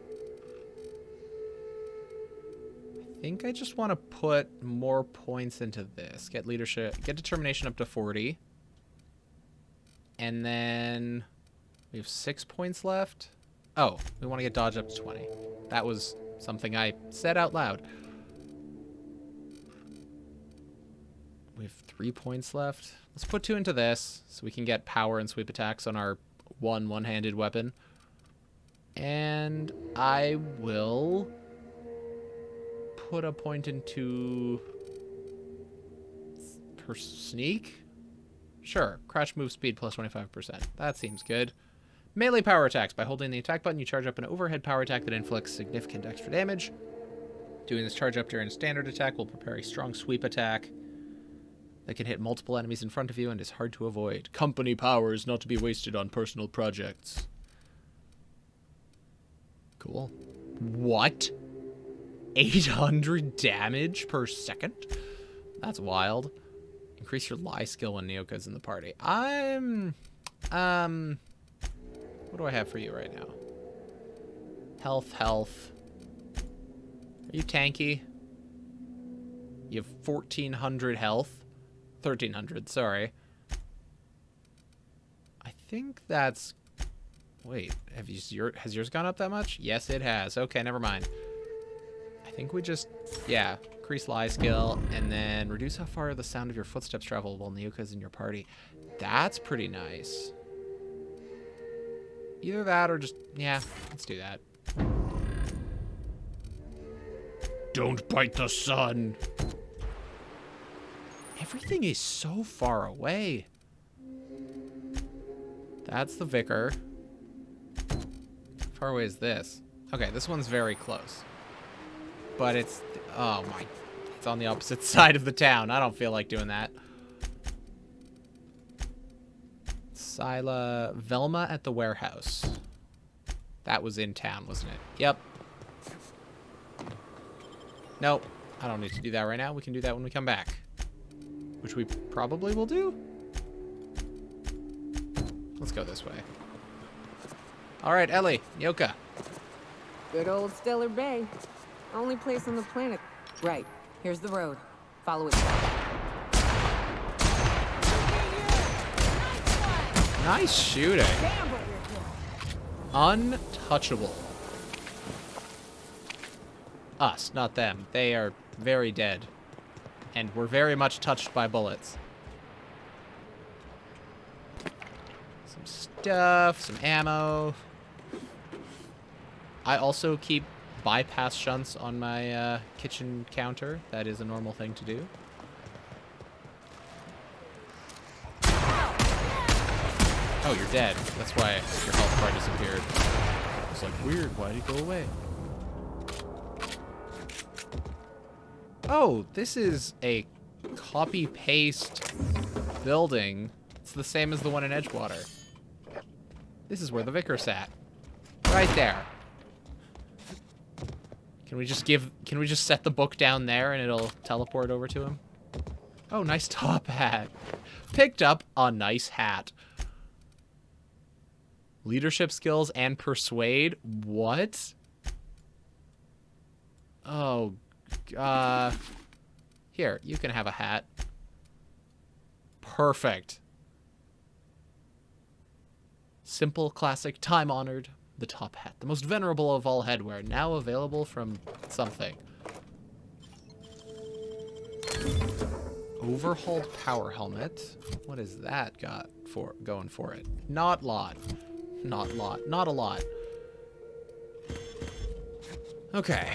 I think I just want to put more points into this. Get leadership, get determination up to 40. And then we have 6 points left. Oh, we want to get dodge up to 20. That was something I said out loud. We have 3 points left. Let's put 2 into this so we can get power and sweep attacks on our one-handed weapon. And I will put a point into her sneak. Sure, crouch move speed plus 25%. That seems good. Melee power attacks. By holding the attack button, you charge up an overhead power attack that inflicts significant extra damage. Doing this charge up during a standard attack will prepare a strong sweep attack that can hit multiple enemies in front of you and is hard to avoid. Company power is not to be wasted on personal projects. Cool. What? 800 damage per second? That's wild. Increase your lie skill when Nyoka's in the party. What do I have for you right now? Health. Are you tanky? You have 1,400 health. 1,300, sorry. I think that's... Wait, has yours gone up that much? Yes, it has. Okay, never mind. I think we just... Yeah, increase lie skill, and then reduce how far the sound of your footsteps travel while Nyoka's in your party. That's pretty nice. Either that or just... Yeah, let's do that. Don't bite the sun. Everything is so far away. That's the vicar. How far away is this? Okay, this one's very close. But it's... Oh my... It's on the opposite side of the town. I don't feel like doing that. Sila... Velma at the warehouse. That was in town, wasn't it? Yep. Nope. I don't need to do that right now. We can do that when we come back. Which we probably will do. Let's go this way. All right, Ellie, Nyoka. Good old Stellar Bay. Only place on the planet. Right. Here's the road. Follow it. Nice shooting. Untouchable. Us, not them. They are very dead. And we're very much touched by bullets. Some stuff, some ammo. I also keep bypass shunts on my kitchen counter. That is a normal thing to do. Oh, you're dead. That's why your health bar disappeared. It's like, weird. Why'd he go away? Oh, this is a copy-paste building. It's the same as the one in Edgewater. This is where the vicar sat. Right there. Can we just set the book down there and it'll teleport over to him? Oh, nice top hat. Picked up a nice hat. Leadership skills and persuade? What? Oh, here, you can have a hat. Perfect. Simple, classic, time-honored. The top hat, the most venerable of all headwear, now available from something. Overhauled power helmet. What is that got for going for it? Not lot. Not lot. Not a lot. Okay.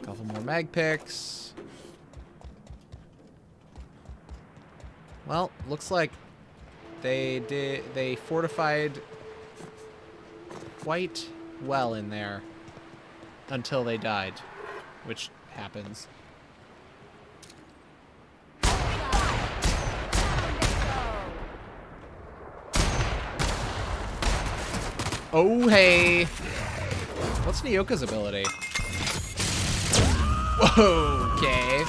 Couple more mag picks. Well, looks like they fortified quite well in there until they died, which happens. Oh, hey. What's Nyoka's ability? Whoa, okay.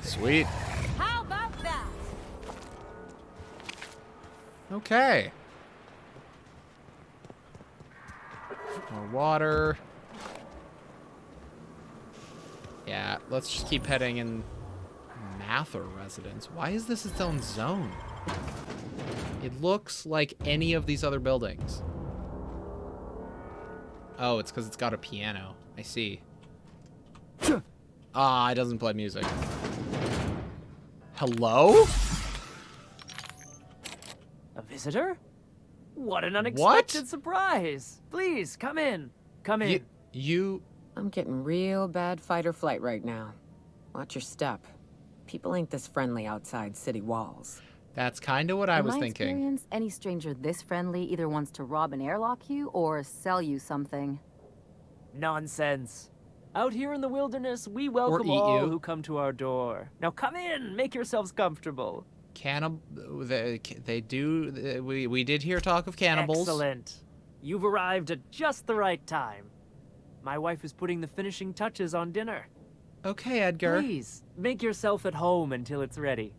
Sweet. How about that? Okay. More water. Yeah, let's just keep heading in. Mather residence. Why is this its own zone? It looks like any of these other buildings. Oh, it's because it's got a piano. I see. Ah, it doesn't play music. Hello? A visitor? What an unexpected surprise! Please, come in. Come in. You... I'm getting real bad fight or flight right now. Watch your step. People ain't this friendly outside city walls. That's kind of what I was thinking. In my experience, any stranger this friendly either wants to rob and airlock you or sell you something. Nonsense. Out here in the wilderness, we welcome all who come to our door. Now come in, make yourselves comfortable. They do. We did hear talk of cannibals. Excellent. You've arrived at just the right time. My wife is putting the finishing touches on dinner. Okay, Edgar. Please, make yourself at home until it's ready.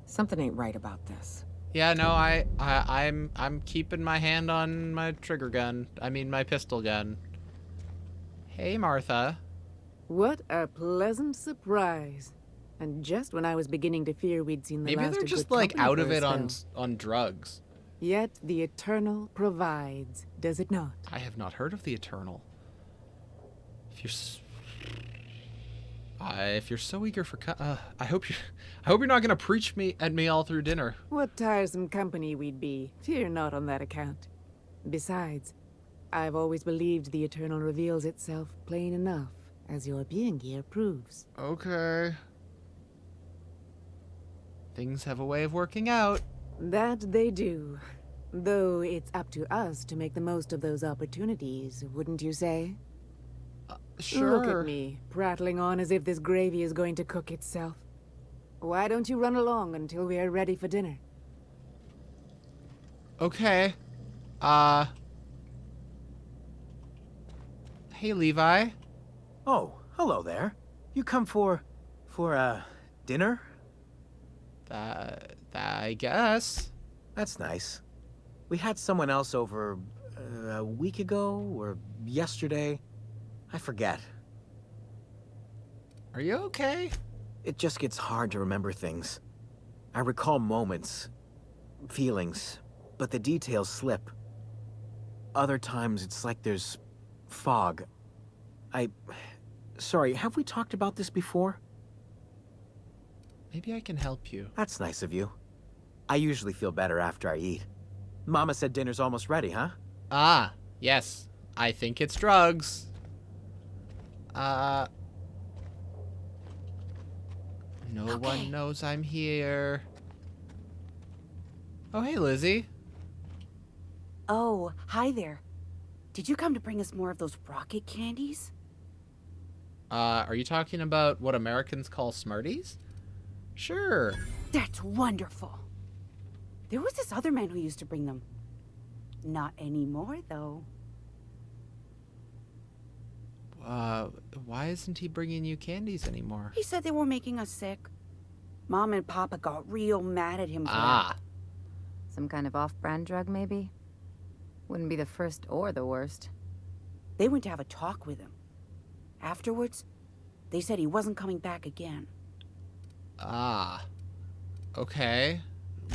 Something ain't right about this. Yeah, no, I'm keeping my hand on my trigger gun. I mean, my pistol gun. Hey, Martha. What a pleasant surprise. And just when I was beginning to fear we'd seen the last of Maybe they're just, good like, company out for of a it spell. on drugs. Yet the Eternal provides, does it not? I have not heard of the Eternal. If you're so eager for, I hope you're not gonna preach at me all through dinner. What tiresome company we'd be. Fear not on that account. Besides, I've always believed the Eternal reveals itself plain enough, as your being here proves. Okay. Things have a way of working out. That they do. Though it's up to us to make the most of those opportunities, wouldn't you say? Sure. Look at me, prattling on as if this gravy is going to cook itself. Why don't you run along until we are ready for dinner? Okay. Hey, Levi. Oh, hello there. You come for dinner? I guess. That's nice. We had someone else over a week ago or yesterday. I forget. Are you okay? It just gets hard to remember things. I recall moments, feelings, but the details slip. Other times it's like there's fog. Sorry, have we talked about this before? Maybe I can help you. That's nice of you. I usually feel better after I eat. Mama said dinner's almost ready, huh? Ah, yes. I think it's drugs. No one knows I'm here. Oh, hey, Lizzie. Oh, hi there. Did you come to bring us more of those rocket candies? Are you talking about what Americans call Smarties? Sure. That's wonderful. There was this other man who used to bring them. Not anymore, though. Why isn't he bringing you candies anymore? He said they were making us sick. Mom and Papa got real mad at him for that. Some kind of off-brand drug, maybe? Wouldn't be the first or the worst. They went to have a talk with him. Afterwards, they said he wasn't coming back again. Okay.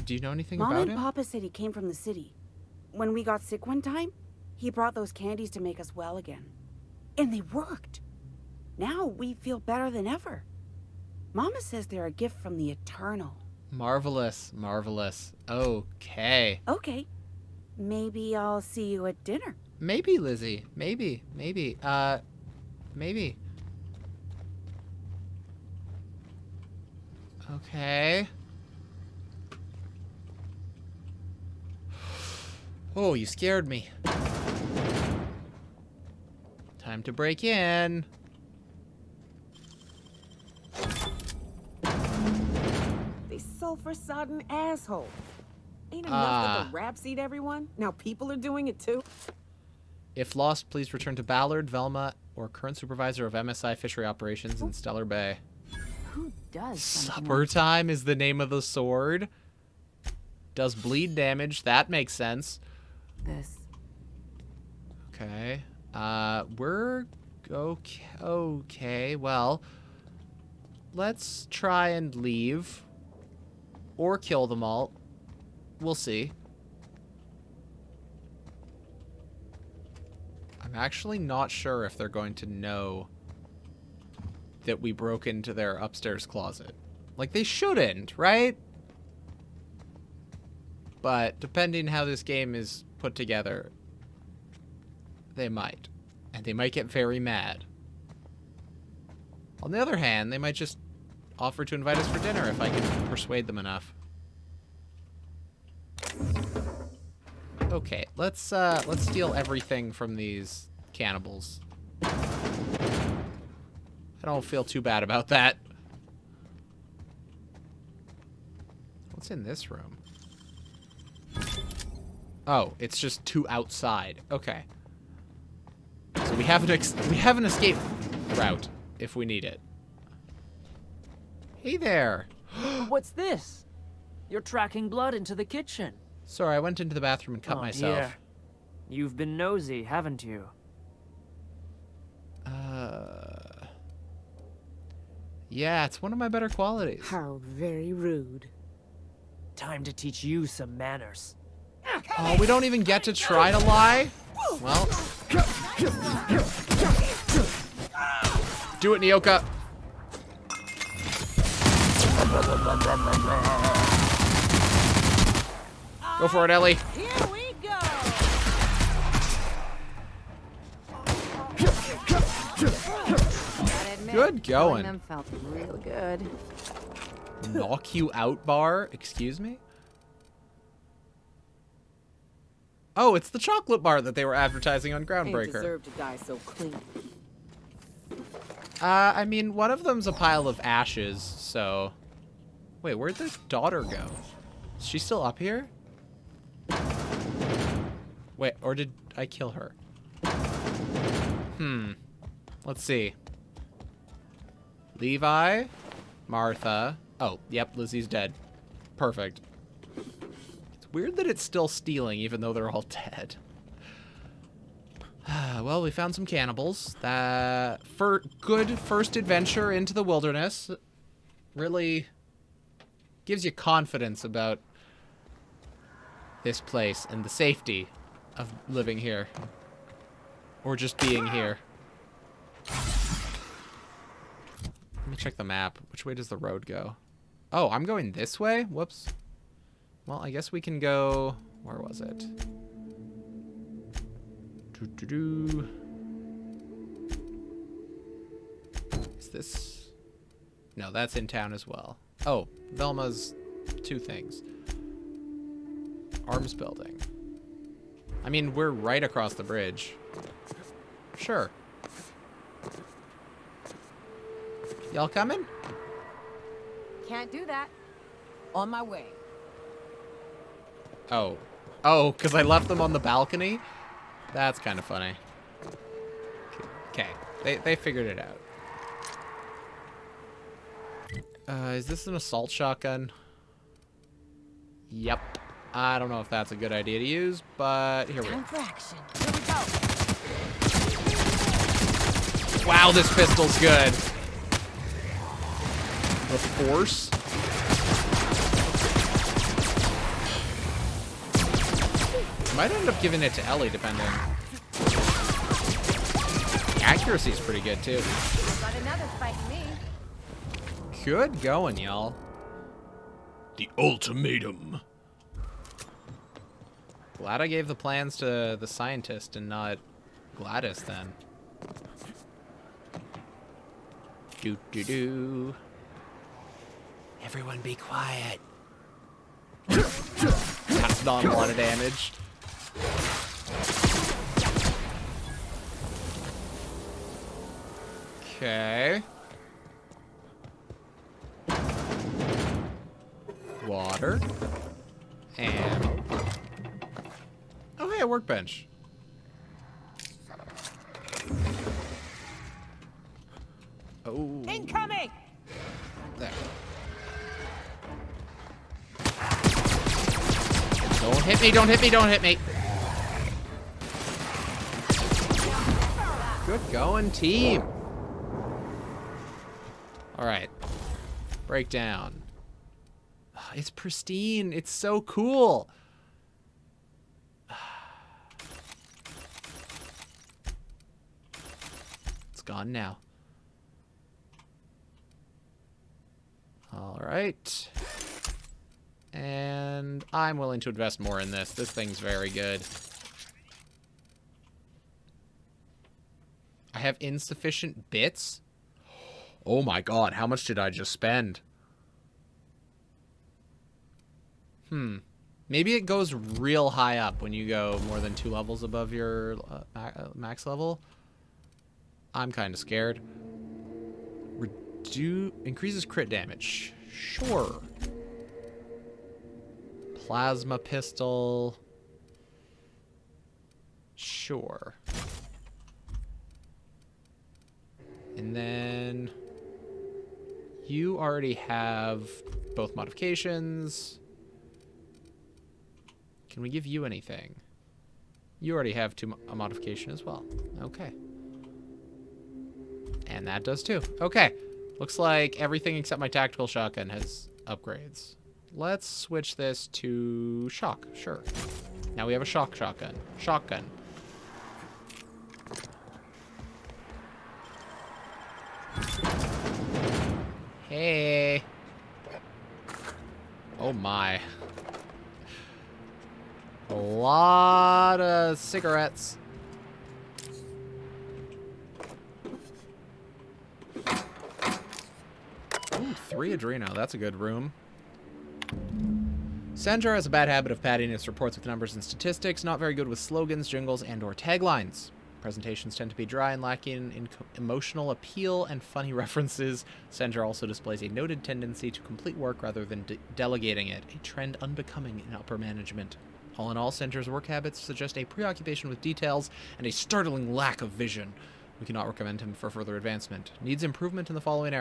Do you know anything about Mom and him? Papa said he came from the city. When we got sick one time, he brought those candies to make us well again. And they worked. Now we feel better than ever. Mama says they're a gift from the Eternal. Marvelous, marvelous. Okay. Okay. Maybe I'll see you at dinner. Maybe, Lizzie. Maybe. Maybe. Okay. Oh, you scared me. Time to break in. They sulfur-sodden asshole. Ain't enough that the raps eat everyone? Now people are doing it too? If lost, please return to Ballard, Velma, or current supervisor of MSI Fishery Operations in Stellar Bay. Who does Supper time is the name of the sword. Does bleed damage. That makes sense. This. Okay. We're okay. Okay, well, let's try and leave. Or kill them all. We'll see. I'm actually not sure if they're going to know that we broke into their upstairs closet. Like, they shouldn't, right? But depending how this game is put together, they might. And they might get very mad. On the other hand, they might just offer to invite us for dinner if I can persuade them enough. Okay, let's steal everything from these cannibals. I don't feel too bad about that. What's in this room? Oh, it's just two outside. Okay. So we have an escape route if we need it. Hey there. What's this? You're tracking blood into the kitchen. Sorry, I went into the bathroom and cut myself. Dear. You've been nosy, haven't you? Yeah, it's one of my better qualities. How very rude. Time to teach you some manners. Oh, we don't even get to try to lie? Well. Do it, Nyoka. Go for it, Ellie. Here we go. Good going. Them felt real good. Knock you out bar? Excuse me? Oh, it's the chocolate bar that they were advertising on Ain't Groundbreaker. deserve to die so clean. I mean, one of them's a pile of ashes, so... Wait, where'd the daughter go? Is she still up here? Wait, or did I kill her? Let's see. Levi, Martha. Oh, yep, Lizzie's dead. Perfect. It's Weird that it's still stealing, even though they're all dead. Well, we found some cannibals. Good first adventure into the wilderness. Really gives you confidence about this place and the safety of living here. Or just being here. Let me check the map. Which way does the road go? Oh, I'm going this way? Whoops. Well, I guess we can go... Where was it? Is this... No, that's in town as well. Oh, Velma's 2 things. Arms building. I mean, we're right across the bridge. Sure. Y'all coming? Can't do that. On my way. Oh. Oh, because I left them on the balcony? That's kind of funny. Okay. They figured it out. Is this an assault shotgun? Yep. I don't know if that's a good idea to use, but here we go. Time for action. Here we go. Wow, this pistol's good. The force. Might end up giving it to Ellie, depending. The accuracy's pretty good, too. Got another fighting me. Good going, y'all. The ultimatum. Glad I gave the plans to the scientist and not Gladys, then. Do. Everyone be quiet. That's not a lot of damage. Okay. Water. And... Oh, hey, a workbench. Oh. Incoming! There. Don't hit me, don't hit me, don't hit me. Good going, team. All right. Breakdown. It's pristine. It's so cool. It's gone now. All right. And I'm willing to invest more in this. This thing's very good. I have insufficient bits? Oh my god, how much did I just spend? Maybe it goes real high up when you go more than 2 levels above your max level. I'm kind of scared. Increases crit damage. Sure. Plasma pistol. Sure. And then you already have both modifications. Can we give you anything? You already have a modification as well. Okay. And that does too. Okay. Looks like everything except my tactical shotgun has upgrades. Let's switch this to shock. Sure. Now we have a shock shotgun. Shotgun. Hey. Oh my. A lot of cigarettes. Ooh, 3 Adreno. That's a good room. Sandra has a bad habit of padding its reports with numbers and statistics, not very good with slogans, jingles, and/or taglines. Presentations tend to be dry and lacking in emotional appeal and funny references. Sandra also displays a noted tendency to complete work rather than delegating it, a trend unbecoming in upper management. All in all, Sandra's work habits suggest a preoccupation with details and a startling lack of vision. We cannot recommend him for further advancement. Needs improvement in the following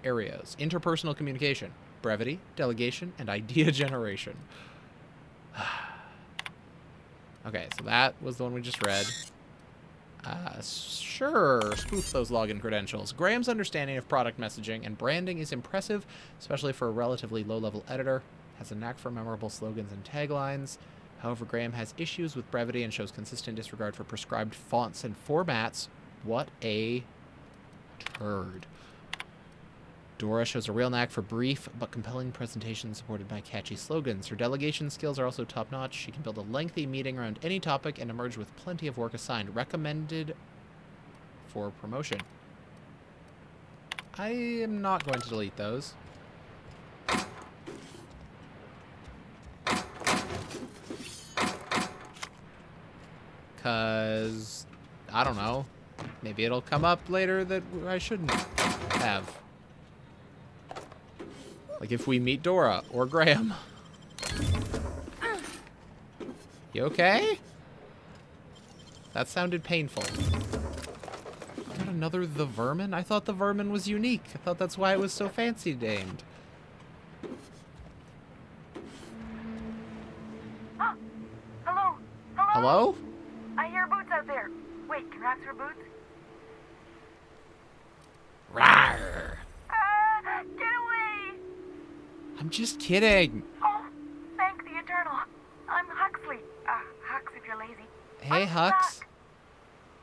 areas: interpersonal communication, brevity, delegation, and idea generation. Okay, so that was the one we just read. Sure, spoof those login credentials. Graham's understanding of product messaging and branding is impressive, especially for a relatively low-level editor. Has a knack for memorable slogans and taglines. However, Graham has issues with brevity and shows consistent disregard for prescribed fonts and formats. What a turd. Dora shows a real knack for brief but compelling presentations supported by catchy slogans. Her delegation skills are also top-notch. She can build a lengthy meeting around any topic and emerge with plenty of work assigned. Recommended for promotion. I am not going to delete those. Because, I don't know. Maybe it'll come up later that I shouldn't have. Like if we meet Dora or Graham. You okay? That sounded painful. Got another The Vermin? I thought The Vermin was unique. I thought that's why it was so fancy named. Oh, hello? Hello? Hello? I hear boots out there. Wait, can rats hear boots? Rawr. Get away! I'm just kidding. Oh, thank the Eternal. I'm Huxley. Hux if you're lazy. Hey, Hux.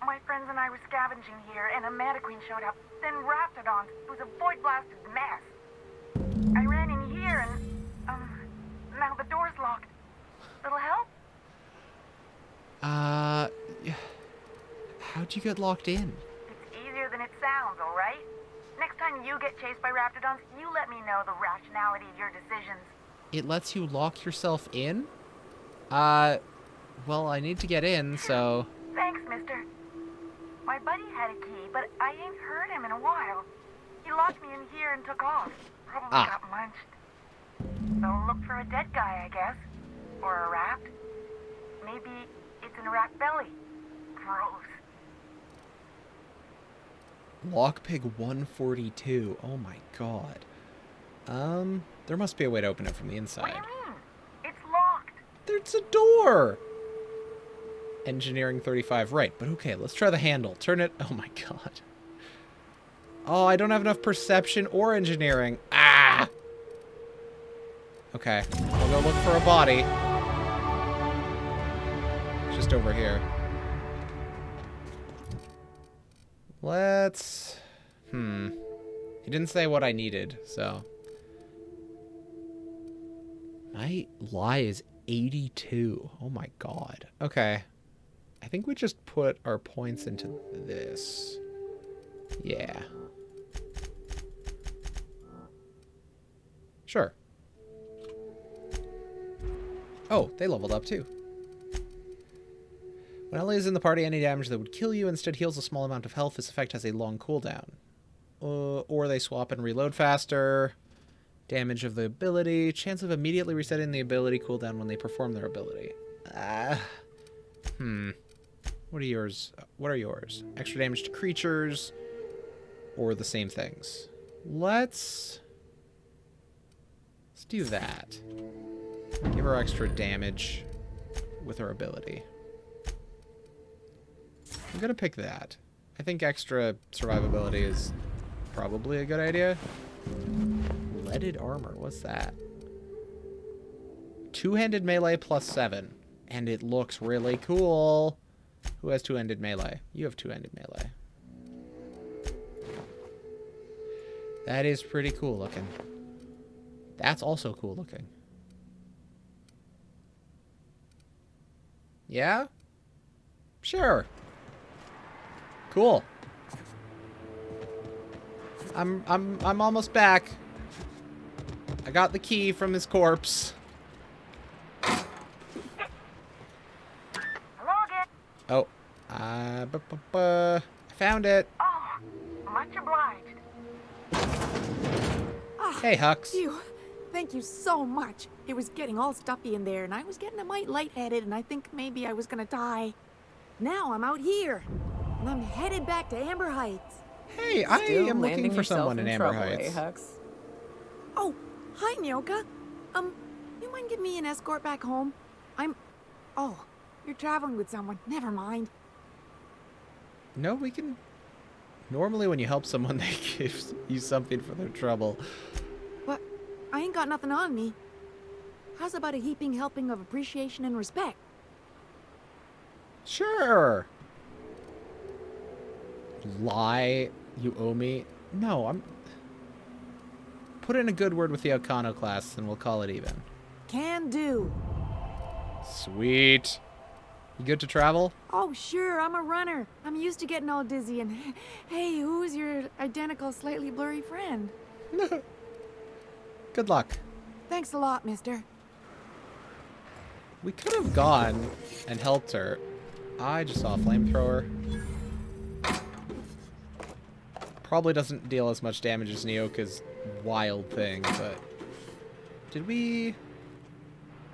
My friends and I were scavenging here, and a Manta Queen showed up. Then Raptidons. It was a void-blasted mess. I ran in here, and, now the door's locked. Little help? How'd you get locked in? It's easier than it sounds, all right? Next time you get chased by Raptidons, you let me know the rationality of your decisions. It lets you lock yourself in? Well, I need to get in, so... Thanks, mister. My buddy had a key, but I ain't heard him in a while. He locked me in here and took off. Probably got munched. So look for a dead guy, I guess. Or a rat. Maybe it's in a rat belly. Gross. Lockpick 142. Oh my god. There must be a way to open it from the inside. What do you mean? It's locked. There's a door! Engineering 35, right. But okay, let's try the handle. Turn it... Oh my god. Oh, I don't have enough perception or engineering. Ah! Okay, I'll go look for a body. Just over here. Let's... He didn't say what I needed, so... My lie is 82. Oh my god. Okay. I think we just put our points into this. Yeah. Sure. Oh, they leveled up too. When Ellie is in the party, any damage that would kill you instead heals a small amount of health. This effect has a long cooldown. Or they swap and reload faster. Damage of the ability. Chance of immediately resetting the ability cooldown when they perform their ability. What are yours? What are yours? Extra damage to creatures. Or the same things. Let's do that. Give her extra damage with her ability. I'm gonna pick that. I think extra survivability is probably a good idea. Leaded armor, what's that? Two-handed melee plus 7. And it looks really cool. Who has two-handed melee? You have two-handed melee. That is pretty cool looking. That's also cool looking. Yeah? Sure. Cool. I'm almost back. I got the key from his corpse. Hello again. Oh. I found it. Oh, much obliged. Hey, Hux. Phew. Thank you so much. It was getting all stuffy in there, and I was getting a mite lightheaded, and I think maybe I was gonna die. Now I'm out here, and I'm headed back to Amber Heights. Hey, I am looking for someone in Amber Heights. Oh, hi, Nyoka. You mind giving me an escort back home? Oh, You're traveling with someone. Never mind. No, we can... Normally when you help someone, they give you something for their trouble. But I ain't got nothing on me. How's about a heaping helping of appreciation and respect? Sure. Lie, you owe me. No, I'm... Put in a good word with the iconoclasts and we'll call it even. Can do. Sweet. You good to travel? Oh, sure, I'm a runner. I'm used to getting all dizzy and... Hey, who's your identical, slightly blurry friend? Good luck. Thanks a lot, mister. We could have gone and helped her. I just saw a flamethrower. Probably doesn't deal as much damage as Neoka's wild thing, but... Did we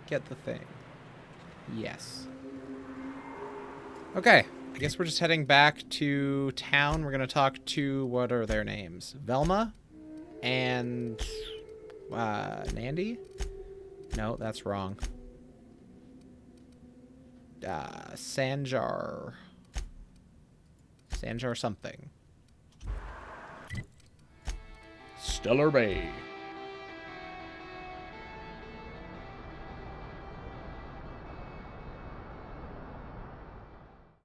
get the thing? Yes. Okay, I guess we're just heading back to town. We're going to talk to, what are their names? Velma and Nandy? No, that's wrong. Sanjar. Sanjar something. Stellar Bay.